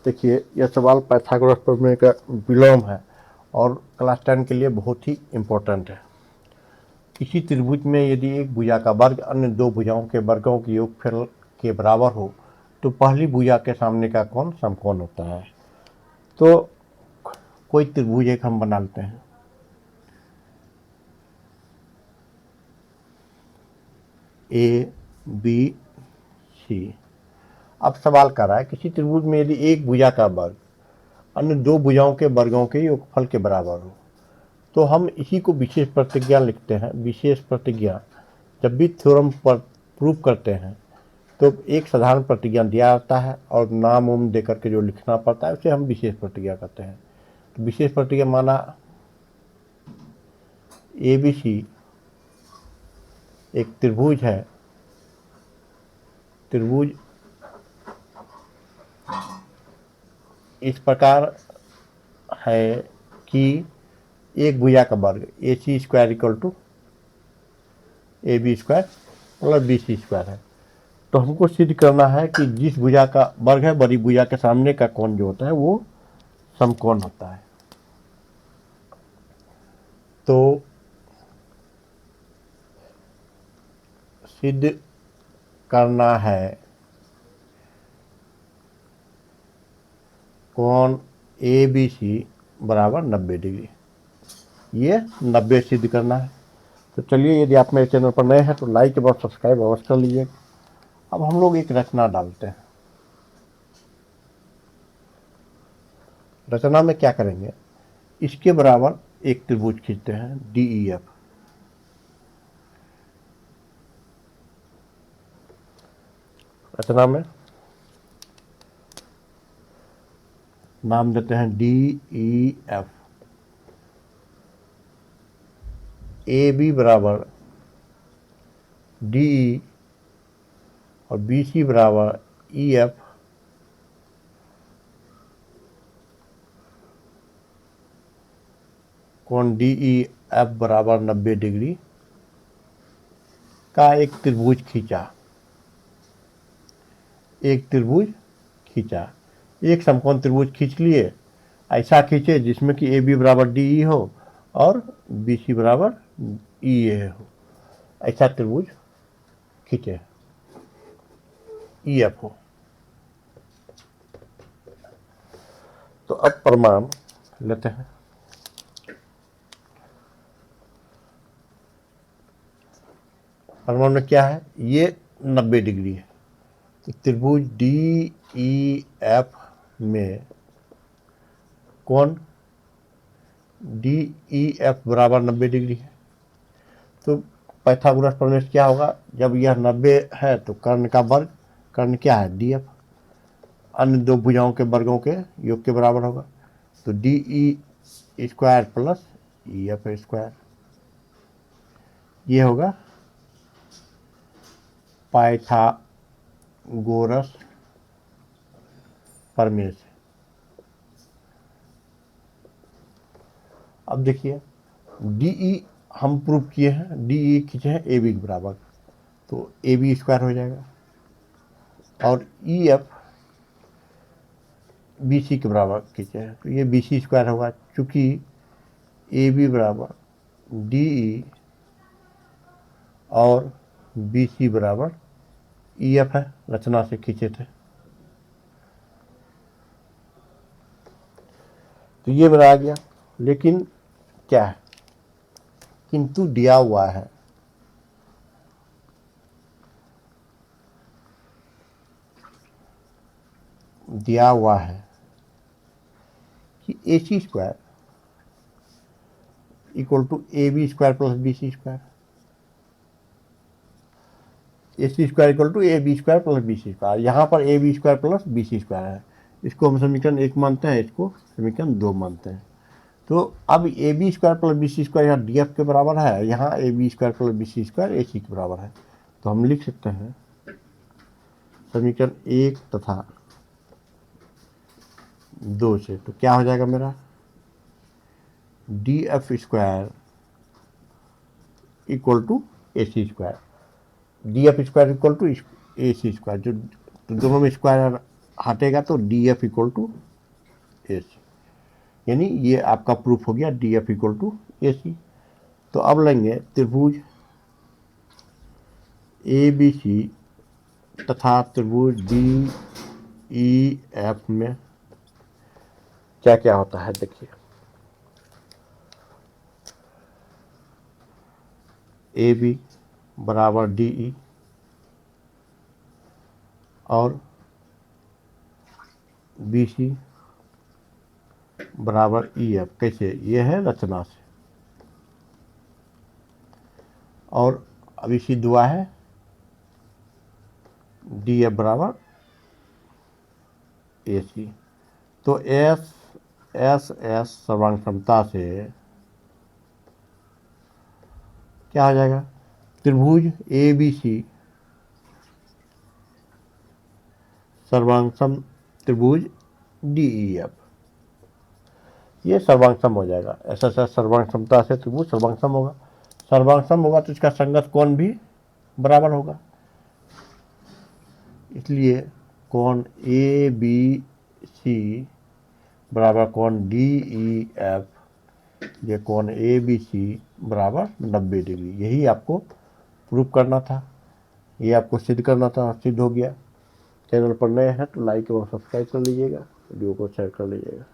देखिए, यह सवाल पाइथागोरस प्रमेय का विलोम है और क्लास 10 के लिए बहुत ही इम्पोर्टेंट है। किसी त्रिभुज में यदि एक भुजा का वर्ग अन्य दो भुजाओं के वर्गों के योगफल के बराबर हो तो पहली भुजा के सामने का कोण समकोण होता है। तो कोई त्रिभुज एक हम बना लेते हैं। A B C. अब सवाल कर रहा है किसी त्रिभुज में यदि एक भुजा का वर्ग अन्य दो भुजाओं के वर्गों के योगफल के बराबर हो तो हम इसी को विशेष प्रतिज्ञा लिखते हैं। विशेष प्रतिज्ञा जब भी थ्योरम पर प्रूव करते हैं तो एक साधारण प्रतिज्ञा दिया जाता है और नाम उम देकर के जो लिखना पड़ता है उसे हम विशेष प्रतिज्ञा कहते हैं। तो विशेष प्रतिज्ञा माना ABC एक त्रिभुज है। त्रिभुज इस प्रकार है कि एक भुजा का वर्ग AC square equal to AB square plus BC square है। तो हमको सिद्ध करना है कि जिस भुजा का वर्ग है बड़ी भुजा के सामने का कोण जो होता है वो समकोण होता है। तो सिद्ध करना है कोण ABC बराबर 90 डिग्री। ये 90 सिद्ध करना है। तो चलिए, यदि आप मेरे चैनल पर नए हैं तो लाइक और सब्सक्राइब अवश्य कर लीजिए। अब हम लोग एक रचना डालते हैं। रचना में क्या करेंगे, इसके बराबर एक त्रिभुज खींचते हैं DEF। रचना में नाम देते हैं DEF। AB बराबर DE और BC बराबर EF। कोण DEF बराबर 90 डिग्री का एक त्रिभुज खींचा। एक त्रिभुज खींचा, एक समकोण त्रिभुज खींच लिए। ऐसा खींचे जिसमें कि AB बराबर DE हो और BC बराबर EA हो। ऐसा त्रिभुज खींचे, EF हो। तो अब प्रमाण लेते हैं। प्रमाण में क्या है, ये 90 डिग्री है। तो त्रिभुज DEF में कोण DEF बराबर 90 डिग्री है। तो पाइथागोरस प्रमेय क्या होगा, जब यह 90 है तो कर्ण का वर्ग, कर्ण क्या है DF, अन्य दो भुजाओं के वर्गों के योग के बराबर होगा। तो DE square plus EF square, ये होगा पाइथागोरस प्रमेय से। अब देखिए, DE हम प्रूव किए हैं, DE खींचे हैं AB के बराबर, तो AB स्क्वायर हो जाएगा और EF BC के बराबर खींचे हैं तो ये BC स्क्वायर होगा। चूंकि AB बराबर DE और BC बराबर EF है, रचना से खींचे थे। तो ये मेरा आ गया। लेकिन क्या है, किंतु दिया हुआ है कि AC square equal to AB square plus BC square. AC square equal to AB square plus BC square. यहाँ पर AB square plus BC square है। इसको हम समीकरण 1 मानते हैं, इसको समीकरण 2 मानते हैं। तो अब AB square plus BC square यहाँ DF के बराबर है, यहाँ AB square plus BC square AC के बराबर है। तो हम लिख सकते हैं समीकरण 1 तथा 2 से। तो क्या हो जाएगा मेरा, DF square equal to AC square. DF square equal to AC square, जो दोनों में स्क्वायर हटेगा तो D F equal to A C, यानी ये आपका प्रूफ हो गया D F equal to A C. तो अब लेंगे त्रिभुज ए बी सी तथा त्रिभुज डी ई एफ में क्या क्या होता है देखिए। ए बी बराबर डी ई और बी सी बराबर ई एफ। कैसे? ये है रचना से। और अभी सी दुआ है डी एफ बराबर ए सी। तो एस एस एस सर्वांग क्षमता से क्या हो जाएगा? त्रिभुज ए बी सी सर्वांगसम त्रिभुज डी ई एफ, ये सर्वांगसम हो जाएगा। एस एस एस सर्वांग क्षमता से त्रिभुज सर्वांगसम होगा। सर्वांगसम होगा तो इसका संगत कोण भी बराबर होगा। इसलिए कोण ए बी सी बराबर कोण डी ई एफ, ये कोण ए बी सी बराबर 90 डिग्री। यही आपको प्रूफ करना था, ये आपको सिद्ध करना था, सिद्ध हो गया। चैनल पर नए हैं तो लाइक और सब्सक्राइब कर लीजिएगा, वीडियो को शेयर कर लीजिएगा।